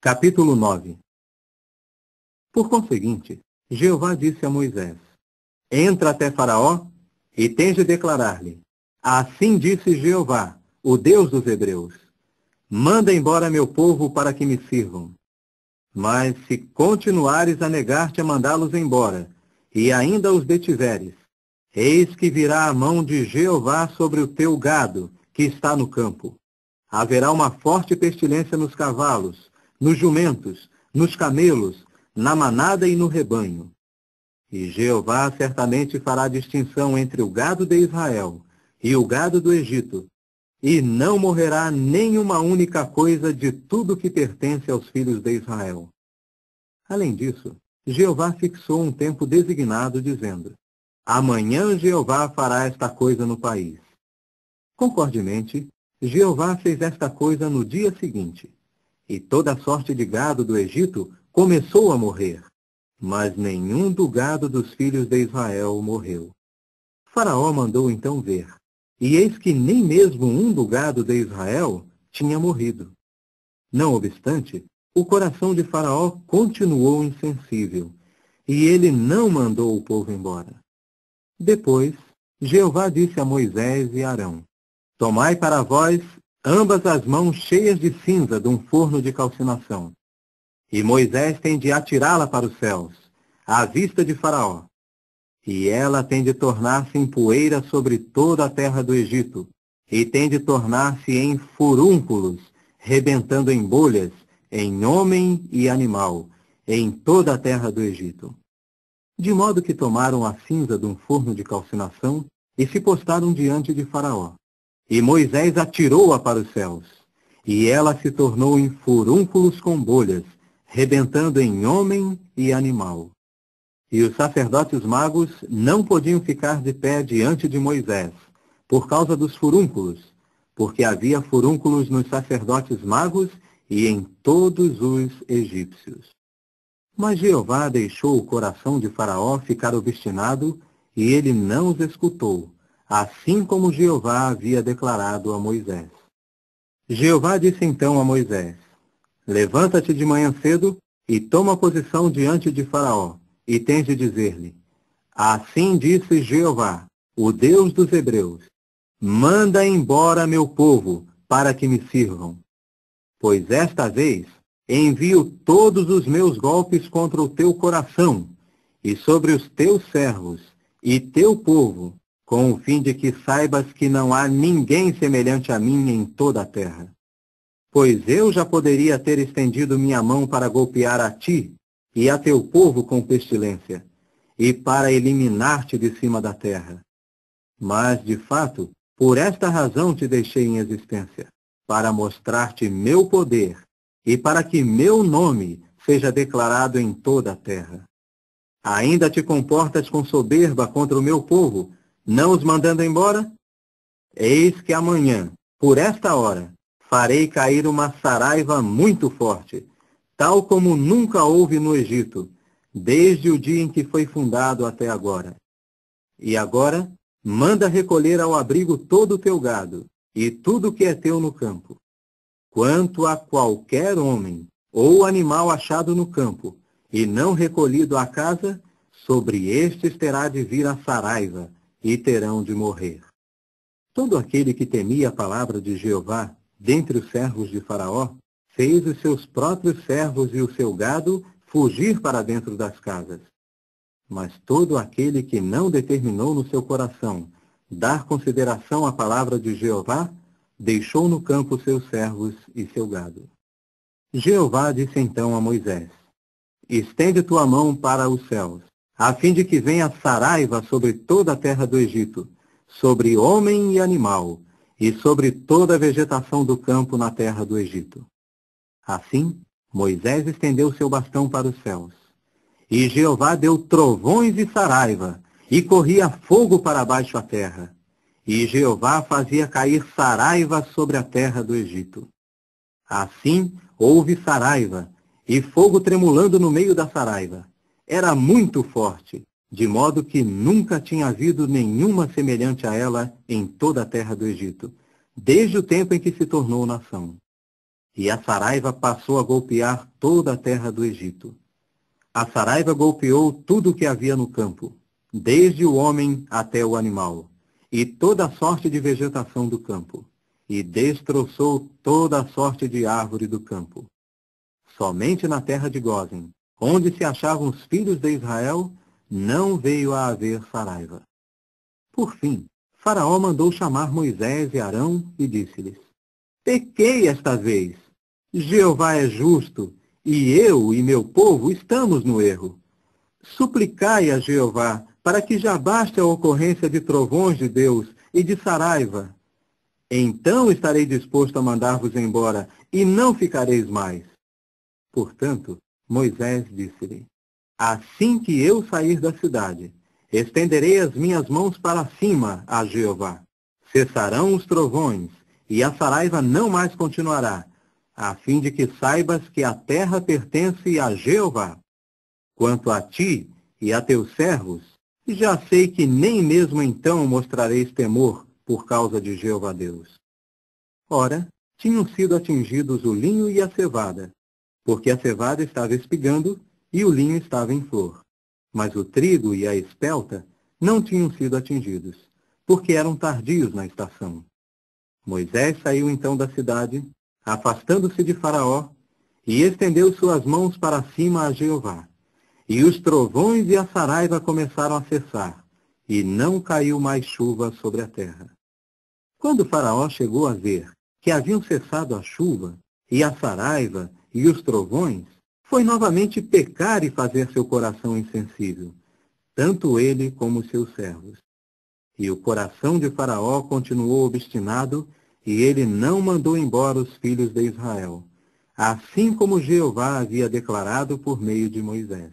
Capítulo 9. Por conseguinte, Jeová disse a Moisés: Entra até Faraó e tens de declarar-lhe: Assim disse Jeová, o Deus dos Hebreus: Manda embora meu povo para que me sirvam. Mas se continuares a negar-te a mandá-los embora, e ainda os detiveres, eis que virá a mão de Jeová sobre o teu gado, que está no campo. Haverá uma forte pestilência nos cavalos, nos jumentos, nos camelos, na manada e no rebanho. E Jeová certamente fará distinção entre o gado de Israel e o gado do Egito, e não morrerá nenhuma única coisa de tudo que pertence aos filhos de Israel. Além disso, Jeová fixou um tempo designado, dizendo: Amanhã Jeová fará esta coisa no país. Concordemente, Jeová fez esta coisa no dia seguinte, e toda a sorte de gado do Egito começou a morrer, mas nenhum do gado dos filhos de Israel morreu. Faraó mandou então ver, e eis que nem mesmo um do gado de Israel tinha morrido. Não obstante, o coração de Faraó continuou insensível, e ele não mandou o povo embora. Depois, Jeová disse a Moisés e Arão: Tomai para vós ambas as mãos cheias de cinza de um forno de calcinação. E Moisés tem de atirá-la para os céus, à vista de Faraó. E ela tem de tornar-se em poeira sobre toda a terra do Egito, e tem de tornar-se em furúnculos, rebentando em bolhas, em homem e animal, em toda a terra do Egito. De modo que tomaram a cinza de um forno de calcinação e se postaram diante de Faraó. E Moisés atirou-a para os céus, e ela se tornou em furúnculos com bolhas, rebentando em homem e animal. E os sacerdotes magos não podiam ficar de pé diante de Moisés, por causa dos furúnculos, porque havia furúnculos nos sacerdotes magos e em todos os egípcios. Mas Jeová deixou o coração de Faraó ficar obstinado, e ele não os escutou, assim como Jeová havia declarado a Moisés. Jeová disse então a Moisés: Levanta-te de manhã cedo e toma posição diante de Faraó, e tens de dizer-lhe: Assim disse Jeová, o Deus dos Hebreus: Manda embora meu povo, para que me sirvam. Pois esta vez envio todos os meus golpes contra o teu coração, e sobre os teus servos, e teu povo, com o fim de que saibas que não há ninguém semelhante a mim em toda a terra. Pois eu já poderia ter estendido minha mão para golpear a ti e a teu povo com pestilência, e para eliminar-te de cima da terra. Mas, de fato, por esta razão te deixei em existência, para mostrar-te meu poder, e para que meu nome seja declarado em toda a terra. Ainda te comportas com soberba contra o meu povo, não os mandando embora? Eis que amanhã, por esta hora, farei cair uma saraiva muito forte, tal como nunca houve no Egito, desde o dia em que foi fundado até agora. E agora, manda recolher ao abrigo todo o teu gado, e tudo que é teu no campo. Quanto a qualquer homem ou animal achado no campo, e não recolhido à casa, sobre estes terá de vir a saraiva, e terão de morrer. Todo aquele que temia a palavra de Jeová, dentre os servos de Faraó, fez os seus próprios servos e o seu gado fugir para dentro das casas. Mas todo aquele que não determinou no seu coração dar consideração à palavra de Jeová, deixou no campo seus servos e seu gado. Jeová disse então a Moisés: Estende tua mão para os céus, a fim de que venha saraiva sobre toda a terra do Egito, sobre homem e animal, e sobre toda a vegetação do campo na terra do Egito. Assim, Moisés estendeu seu bastão para os céus. E Jeová deu trovões e saraiva, e corria fogo para baixo a terra. E Jeová fazia cair saraiva sobre a terra do Egito. Assim houve saraiva, e fogo tremulando no meio da saraiva. Era muito forte, de modo que nunca tinha havido nenhuma semelhante a ela em toda a terra do Egito, desde o tempo em que se tornou nação. e a saraiva passou a golpear toda a terra do Egito. A saraiva golpeou tudo o que havia no campo, desde o homem até o animal, e toda a sorte de vegetação do campo, e destroçou toda a sorte de árvore do campo. Somente na terra de Gósen, onde se achavam os filhos de Israel, não veio a haver saraiva. Por fim, Faraó mandou chamar Moisés e Arão e disse-lhes: Pequei esta vez. Jeová é justo, e eu e meu povo estamos no erro. Suplicai a Jeová, para que já baste a ocorrência de trovões de Deus e de saraiva. Então estarei disposto a mandar-vos embora, e não ficareis mais. Portanto, Moisés disse-lhe: Assim que eu sair da cidade, estenderei as minhas mãos para cima a Jeová. Cessarão os trovões, e a saraiva não mais continuará, a fim de que saibas que a terra pertence a Jeová. Quanto a ti e a teus servos, já sei que nem mesmo então mostrareis temor por causa de Jeová Deus. Ora, tinham sido atingidos o linho e a cevada, porque a cevada estava espigando e o linho estava em flor. Mas o trigo e a espelta não tinham sido atingidos, porque eram tardios na estação. Moisés saiu então da cidade, afastando-se de Faraó, e estendeu suas mãos para cima a Jeová. E os trovões e a saraiva começaram a cessar, e não caiu mais chuva sobre a terra. Quando Faraó chegou a ver que haviam cessado a chuva, e a saraiva, e os trovões, foi novamente pecar e fazer seu coração insensível, tanto ele como seus servos. E o coração de Faraó continuou obstinado, e ele não mandou embora os filhos de Israel, assim como Jeová havia declarado por meio de Moisés.